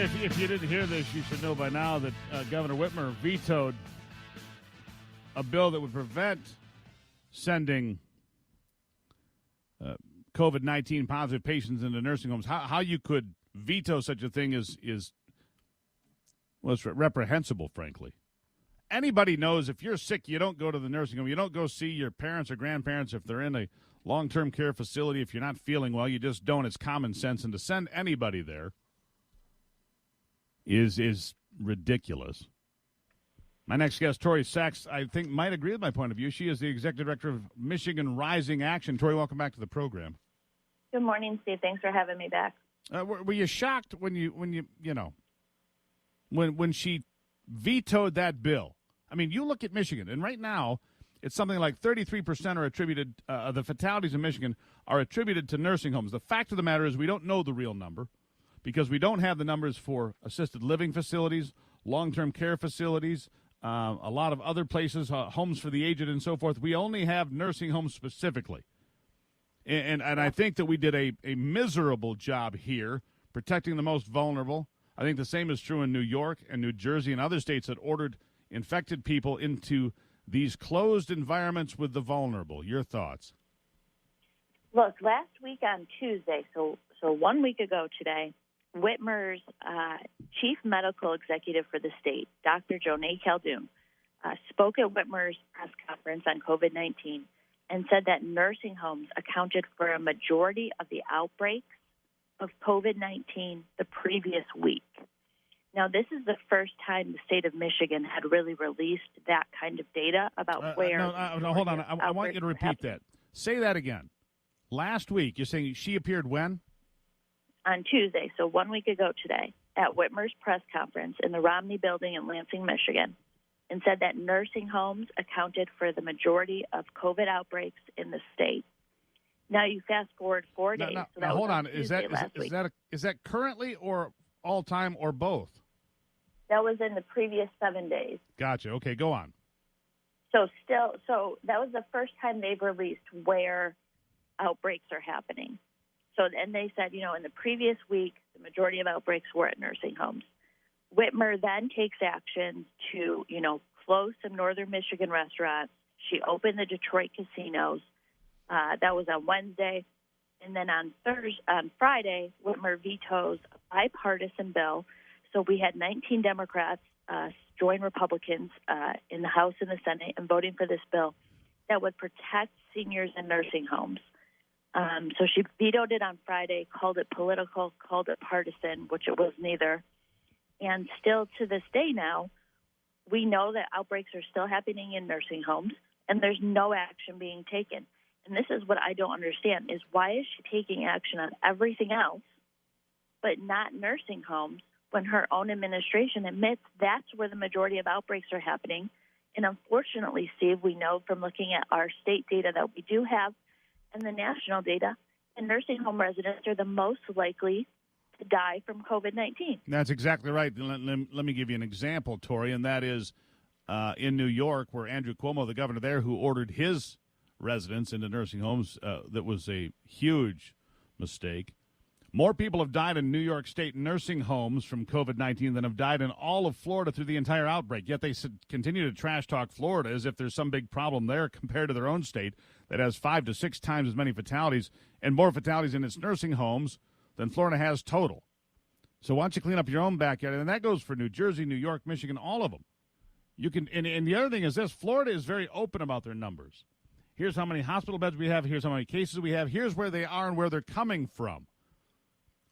If you didn't hear this, you should know by now that Governor Whitmer vetoed a bill that would prevent sending COVID-19 positive patients into nursing homes. How you could veto such a thing is well, it's reprehensible, frankly. Anybody knows if you're sick, you don't go to the nursing home. You don't go see your parents or grandparents if they're in a long-term care facility. If you're not feeling well, you just don't. It's common sense. And to send anybody there is ridiculous. My next guest, Tori Sachs, I think might agree with my point of view. She is the executive director of Michigan Rising Action. Tori, welcome back to the program. Good morning, Steve. Thanks for having me back. Were you shocked when she vetoed that bill? I mean, you look at Michigan, and right now it's something like 33% are attributed. The fatalities in Michigan are attributed to nursing homes. The fact of the matter is we don't know the real number because we don't have the numbers for assisted living facilities, long-term care facilities, a lot of other places, homes for the aged and so forth. We only have nursing homes specifically. And I think that we did a miserable job here protecting the most vulnerable. I think the same is true in New York and New Jersey and other states that ordered infected people into these closed environments with the vulnerable. Your thoughts? Look, last week on Tuesday, so 1 week ago today, Whitmer's chief medical executive for the state, Dr. Jonay Caldoun, spoke at Whitmer's press conference on COVID-19 and said that nursing homes accounted for a majority of the outbreaks of COVID-19 the previous week. Now, this is the first time the state of Michigan had really released that kind of data about where... No, hold on. I want you to repeat that. Say that again. Last week, you're saying she appeared when? On Tuesday, so 1 week ago today, at Whitmer's press conference in the Romney Building in Lansing, Michigan, and said that nursing homes accounted for the majority of COVID outbreaks in the state. Now you fast forward 4 days. Now hold on. Is that currently or all time or both? That was in the previous 7 days. Gotcha. Okay, go on. So that was the first time they've released where outbreaks are happening. So, and they said, in the previous week, the majority of outbreaks were at nursing homes. Whitmer then takes action to, close some northern Michigan restaurants. She opened the Detroit casinos. That was on Wednesday. And then on Friday, Whitmer vetoes a bipartisan bill. So we had 19 Democrats join Republicans in the House and the Senate in voting for this bill that would protect seniors in nursing homes. So she vetoed it on Friday, called it political, called it partisan, which it was neither. And still to this day now, we know that outbreaks are still happening in nursing homes, and there's no action being taken. And this is what I don't understand, is why is she taking action on everything else but not nursing homes when her own administration admits that's where the majority of outbreaks are happening? And unfortunately, Steve, we know from looking at our state data that we do have and the national data, and nursing home residents are the most likely to die from COVID-19. That's exactly right. Let me give you an example, Tori, and that is in New York, where Andrew Cuomo, the governor there, who ordered his residents into nursing homes, that was a huge mistake. More people have died in New York State nursing homes from COVID-19 than have died in all of Florida through the entire outbreak. Yet they continue to trash talk Florida as if there's some big problem there compared to their own state that has 5 to 6 times as many fatalities and more fatalities in its nursing homes than Florida has total. So why don't you clean up your own backyard? And that goes for New Jersey, New York, Michigan, all of them. You can, and the other thing is this: Florida is very open about their numbers. Here's how many hospital beds we have. Here's how many cases we have. Here's where they are and where they're coming from.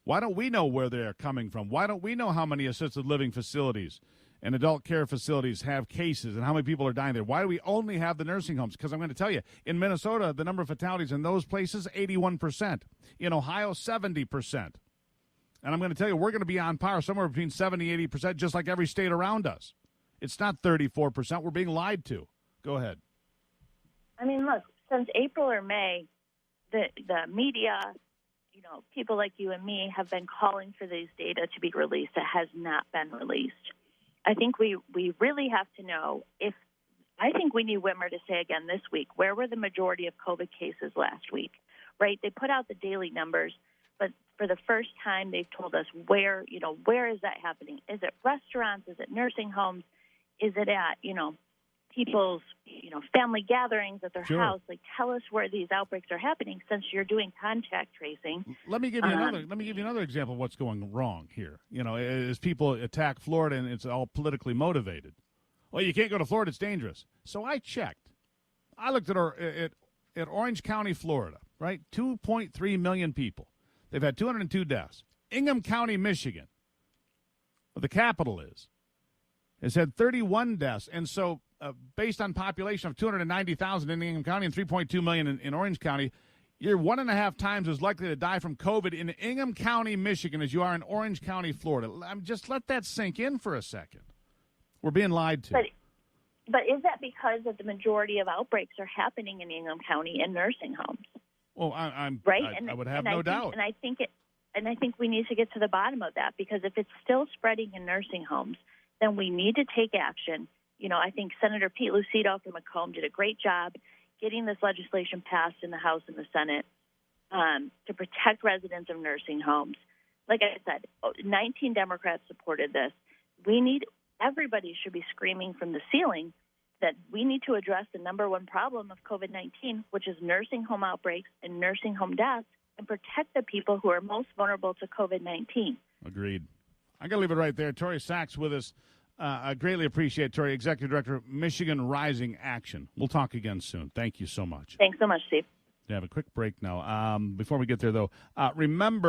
Why don't we know where they're coming from? Why don't we know how many assisted living facilities and adult care facilities have cases and how many people are dying there? Why do we only have the nursing homes? Because I'm going to tell you, in Minnesota, the number of fatalities in those places, 81%. In Ohio, 70%. And I'm going to tell you, we're going to be on par somewhere between 70 and 80%, just like every state around us. It's not 34%. We're being lied to. Go ahead. I mean, look, since April or May, the media, people like you and me have been calling for these data to be released. It has not been released. I think we really have to know I think we need Whitmer to say again this week, where were the majority of COVID cases last week, right? They put out the daily numbers, but for the first time, they've told us where is that happening? Is it restaurants? Is it nursing homes? Is it at, people's, family gatherings at their Sure. house? Like, tell us where these outbreaks are happening since you're doing contact tracing. Let me give you another example of what's going wrong here. As people attack Florida and it's all politically motivated. Well, you can't go to Florida; it's dangerous. So I checked. I looked at Orange County, Florida. Right, 2.3 million people. They've had 202 deaths. Ingham County, Michigan, where the capital has had 31 deaths. And so, based on population of 290,000 in Ingham County and 3.2 million in Orange County, you're 1.5 times as likely to die from COVID in Ingham County, Michigan, as you are in Orange County, Florida. Just let that sink in for a second. We're being lied to. But is that because of the majority of outbreaks are happening in Ingham County in nursing homes? Well, I'm right. I would have no doubt. And I think we need to get to the bottom of that, because if it's still spreading in nursing homes, then we need to take action. I think Senator Pete Lucido from Macomb did a great job getting this legislation passed in the House and the Senate to protect residents of nursing homes. Like I said, 19 Democrats supported this. Everybody should be screaming from the ceiling that we need to address the number one problem of COVID-19, which is nursing home outbreaks and nursing home deaths, and protect the people who are most vulnerable to COVID-19. Agreed. I got to leave it right there. Tori Sachs with us. I greatly appreciate Tori, Executive Director of Michigan Rising Action. We'll talk again soon. Thank you so much. Thanks so much, Steve. We have a quick break now. Before we get there, though, remember